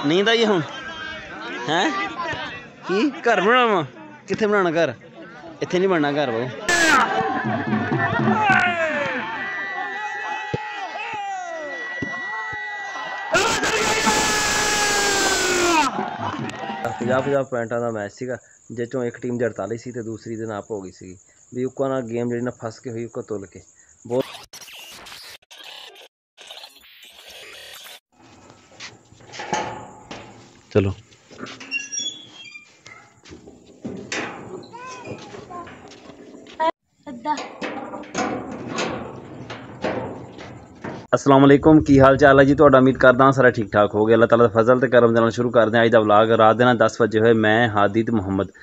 नींद आई हुण हैं की घर बनावा कित्थे बनाना घर इत्थे नहीं बनना घर बहु पंजाह पॉइंटा का मैच सीगा जिस चों एक टीम 48 सी ते दूसरी दे नाप हो गई सी भी उक्का ना गेम जी ना फस के हुई उक्का तुल के बहुत चलो अस्सलाम वालेकुम की हाल चाल है जी तुहाडा उम्मीद करदा सारा ठीक ठाक हो गया अल्लाह ताला दा फजल ते करम दे नाल शुरू करदे हैं अज दा व्लॉग रात दे 10 बजे हुए मैं हादी ते मुहम्मद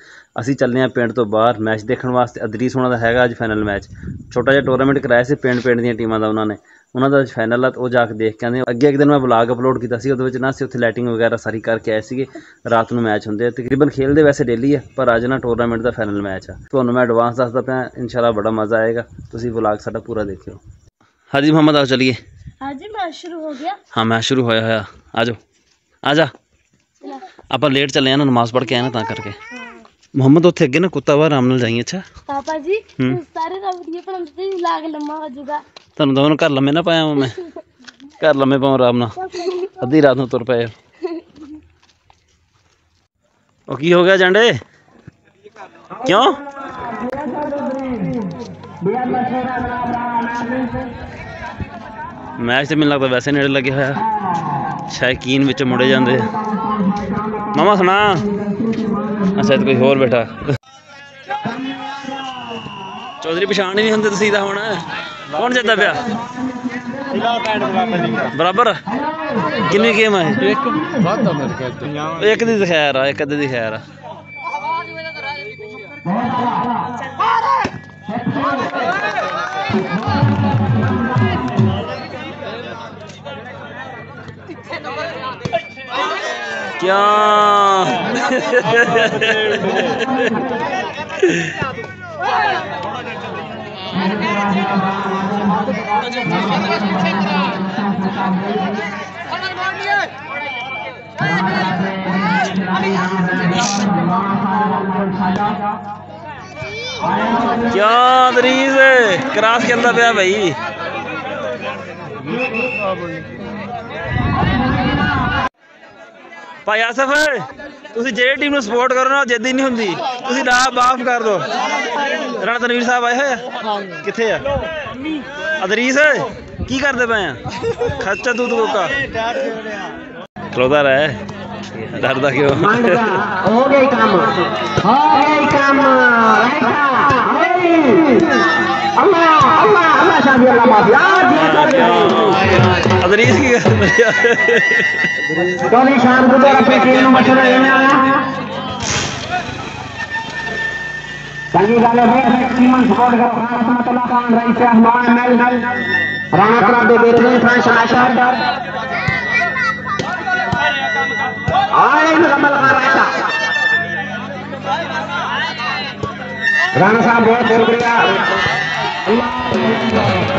असी चलने पिंड तो बाहर मैच देखने वास्ते अदरीस होना दा हैगा अज फाइनल मैच छोटा जिहा टूर्नामेंट कराया से पिंड दी टीमां दा उन्होंने दा फाइनल है वो जाके देख के आंदे अगे एक दिन मैं व्लॉग अपलोड किया सी उहदे विच ना उत्थे लाइटिंग वगैरह सारी करके आए सीगे रात नूं मैच हुंदे तकरीबन खेलते वैसे डेली है पर अज ना टूर्नामेंट का फाइनल मैच है तुहानूं मैं एडवांस दसदा पिया इंशाल्लाह बड़ा मज़ा आएगा तुसीं व्लॉग साडा पूरा देखियो हाँ जी मुहम्मद आओ चलिए हाँ जी मैच शुरू हो गया हाँ मैच शुरू होया आ जाओ आ जा आप लेट चले ना नमाज पढ़ के आए ना ता करके मुहम्मद उत्थे अगे ना कुत्ता वा आराम नाल जाइए अच्छा पापा जी सारे रबड़िए पढ़ांदे लाग लम्मा हो जाऊगा तुहानूं दोनों घर लम्मे ना पाया मैं घर लम्मे पाऊँ आराम नाल अद्धी रात नूं तुर पे ओ की हो गया झंडे क्यों मैच तो मैनूं लगदा वैसे नेड़े लगे होया शौकीन विच मुड़े जांदे मामा सुना अच्छा तो कोई होर बैठा चौधरी पछाण ही नहीं हुंदे तुसीं तां हुण कौन जितदा पिया बराबर किन्नी गेम है एक दी खैर आ एक अद्धे दी खैर आ क्या क्या दरीज क्रॉस खेलता पिया भाई भाई आसफ तुसी जेडी टीम नूं सपोर्ट करो ना जिद्द ही नहीं हुंदी तुसी ना माफ कर दो राणा तनवीर साहब आए होए कित्थे आ अदरीस की करदे पे आ खर्चा तू का खलोता रह डरदा क्यों हो गई काम अल्लाह अल्लाह अल्लाह शादी अल्लाह माफी अदरीस की कभी शाम को तो अपने टीम में मशवरा लेने आया संगी वाले में टीमन सपोर्ट कर रहमतुल्लाह Khan rice Rahman mail Rana club दे बेरवेन फ्रेंच शहर आए मुकम्मल कर रहा राणा साहब बहुत शुक्रिया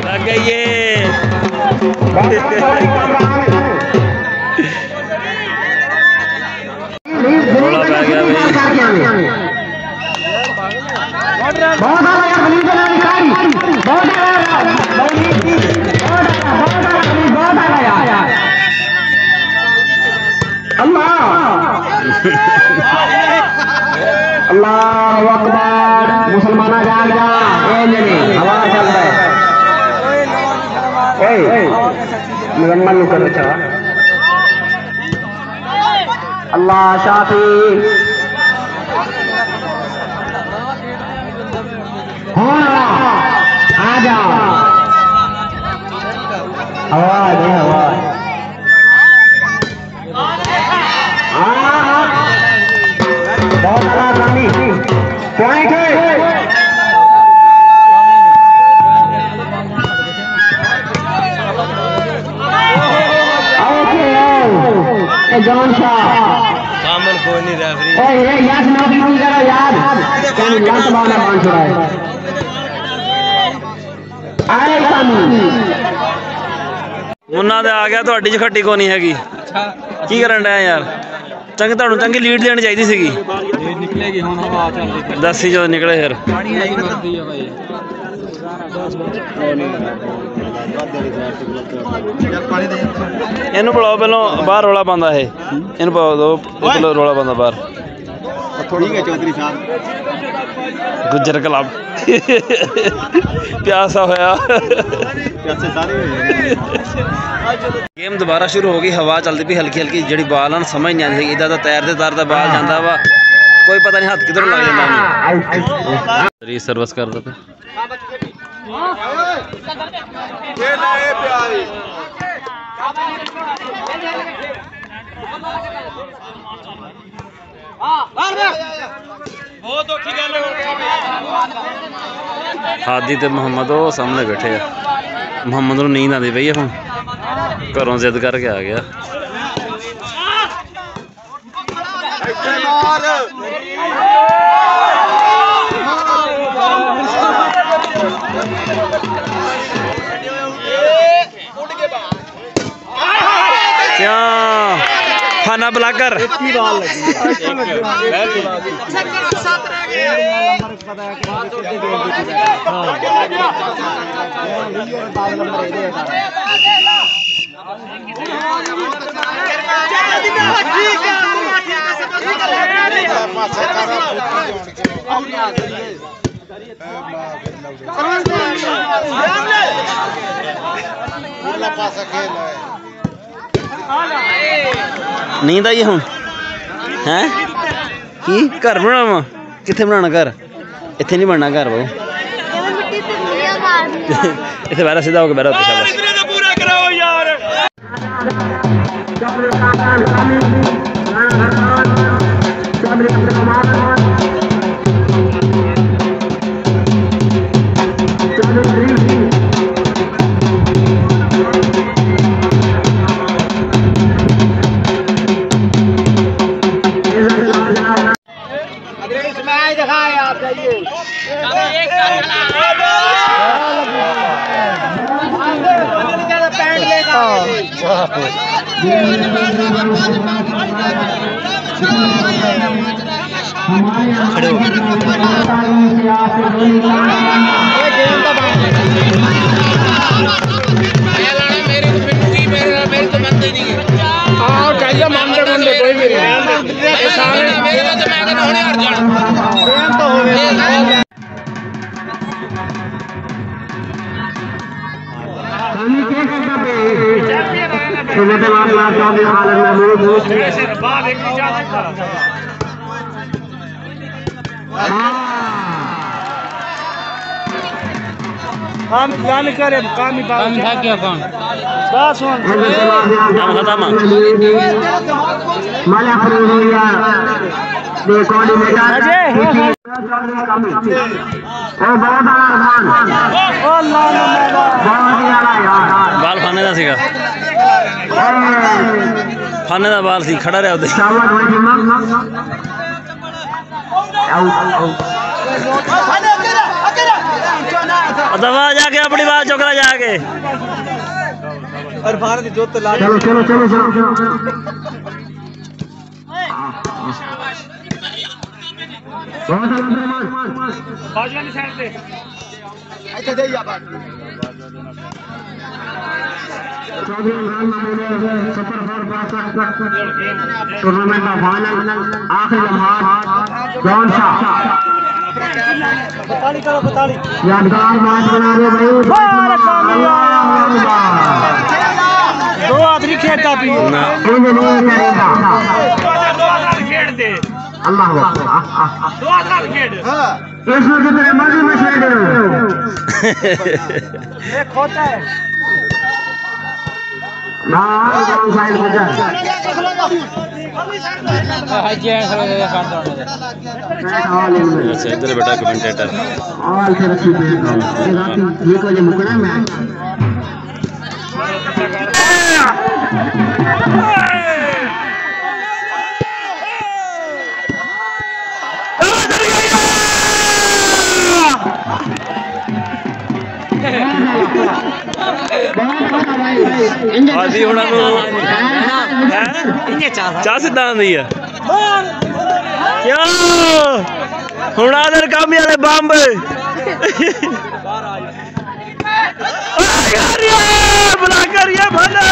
लग गई ये रोला पै गया अल्लाह अकबर मुसलमाना जाग जा हवा चल रहा है मुकम्मल कर अच्छा अल्लाह शाफी आ जाओ आवाज है आवाज बहुत पॉइंट है जॉन शाह कामल कोई नहीं रेफरी ए याद ना भी जरा याद कहीं लात बाना बांध रहा है आए कानून उन्हां दे आ गया ਤੁਹਾਡੀ ਚ ਖੱਟੀ ਕੋ ਨਹੀਂ ਹੈਗੀ की करन डया यार चंगी तुहानू चंगी लीड लेनी चाहिए सी निकलेगी हुण हवा चलदी दसी जो निकले फिर इनू बुलाओ पहलों बाहर रौला पांदा है इनू पाओ दो पहलों रौला पांदा बाहर ठीक है चौधरी साहब गुज्जर क्लब प्यासा होया प्यासे सारे गेम दोबारा शुरू हो गई हवा चलती पी हल्की हल्की जी बाल हैं समझ नहीं आती इधर तैरते तैरते बाल जाता वा कोई पता नहीं हाथ किधर लग जाता सर्विस कर दो हादी ते मोहम्मद वो सामने बैठे है मोहम्मद को नींद आती पई है हम घरों जिद करके आ गया क्या खाना ब्लाकर नींद आई हूँ हैं की घर बनावा कितने बनाना घर इतने नहीं बनना घर बहु इतने बहरा सीधा होकर बहरा काम क्या नहीं करे काम ही काम था क्या कौन बस काम खत्म माला फरूया दे कोऑर्डिनेटर अजय ओ बहुत आसान ओ अल्लाह बहुत ही आला यार बाल खाने का सीगा खाने का बाल सी खड़ा रहा उधर दबा जाके अपनी बात चौकरा जाके और भारत जोत ला चलो चलो चलो चलो बाजू वाली साइड पे अच्छा दे या बात टूर्नामेंट का फाइनल आखिरी लम्हा जॉन शाह बताली करो बताली यादगार मैच बना रहे भाई दो आदमी खेलता भी खेल दे अल्लाह दो आदमी खेल इसमें कितने मर्जी में खेल ये खोता है ना साइड में जा अच्छा इधर बेटा कमेंटेटर ऑल से रखी ये को ये मुकरा मैच बहुत बड़ा भाई हादी हुणा चाह सिद्धा आंदी है क्या हुणा दे काम वाले बंब बुला करिए भले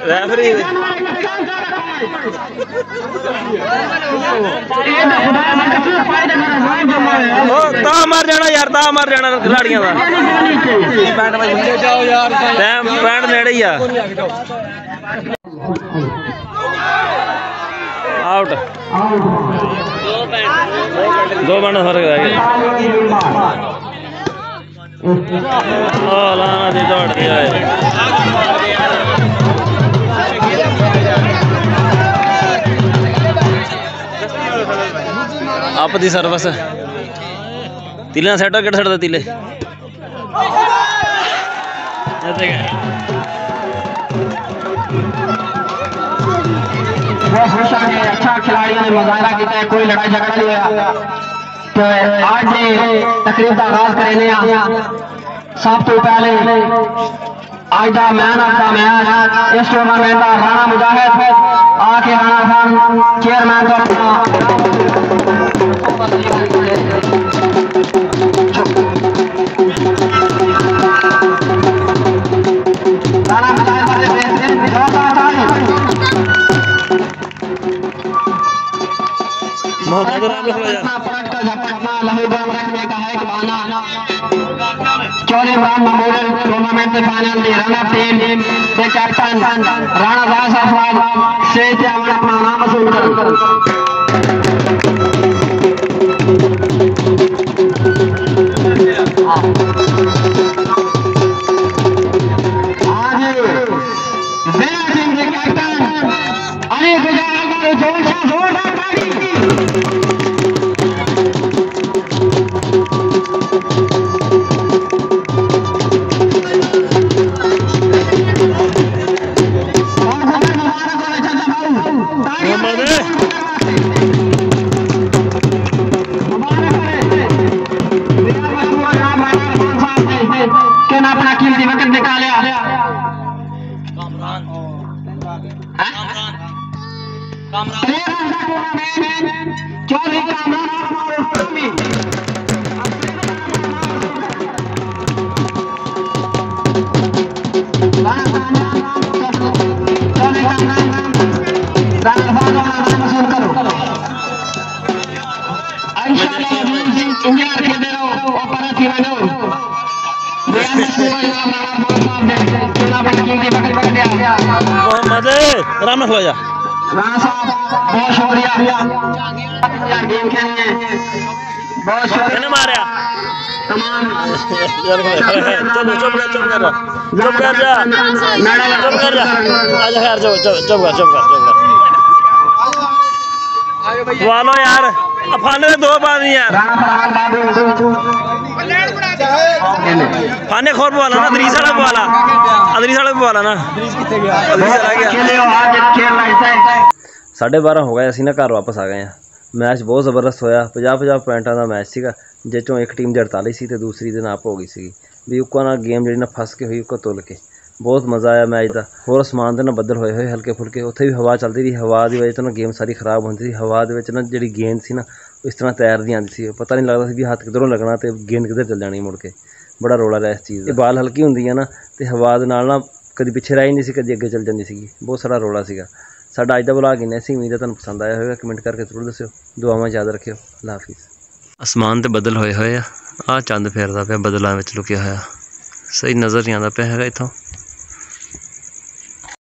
रेफरी मर जाना यार मर जाना खिलाड़ियों का पैंट नेड़े ही आउट 2 मिनट फर्क रह गया लाना दी दौड़ दिया है आप दी सर्विस तिले सैट कि छड़ तिले अच्छा खिलाड़ी ने मुजाहरा किया, कोई लड़ाई झगड़ा नहीं होया। तो आज तकरीब का आगाज करेंगे। सब तो पहले आज का मैन ऑफ द मैच इस टूर्नामेंट का राणा मुजाहिद आके राणा खान चेयरमैन का राणा टूर्नामेंट के फाइनल की रनअप टीम के कैप्टन राणा दास अफवाद से अपना नाम वसूल करो। आज टीम के कैप्टन अनिल गुजराल जोरदार अपना कीमती वक्त निकाले चौधरी मोहम्मद राम नखवाजा राणा साहब बहुत शुक्रिया गेम खेलने बहुत शुक्रिया मारा तमाम चुप कर जा आजा खैर चुप कर वालो यार फाने 2 बार नहीं यार फाने खोर वाला ना अदरीस वाला ना 12:30 हो गए, असी ना घर वापस आ गए हैं। मैच बहुत ज़बरदस्त होया, 50-50 पॉइंटा का मैच सीगा, जिसों एक टीम 48 सी ते दूसरी दे नाप हो गई सी भी उक्का ना गेम जी ना फस के हुई उक्का तुल के बहुत मज़ा आया मैच का। होर आसमान के ना बदल होए हुए हल्के फुल्के, उत्थे भी हवा चलती रही, हवा की वजह तो ना गेम सारी खराब होती थी। हवा के ना जी गेंद सी ना इस तरह तैरती आती सी, पता नहीं लगता भी हाथ किधरों लगना तो गेंद किधर चल जानी मुड़ के। बड़ा रौला रहा इस चीज़ का। बाल हल्की होंगी है ना तो हवा के नाल ना कभी पिछे रह जाती सी, कभी अगे चल जाती सी, बहुत सारा रौला सीगा। साडा अज दा व्लॉग इन्ना सी, उम्मीद है तुहानूं पसंद आया होगा। कमेंट करके जरूर दस्सिओ, दुआवां याद रखियो। अल्लाह हाफिज़। आसमान ते बदल होए हुए आ चंद फेरदा पिया बदलों विच लुकिया होया, सही नज़र नहीं आंदा पिया हैगा इत्थों।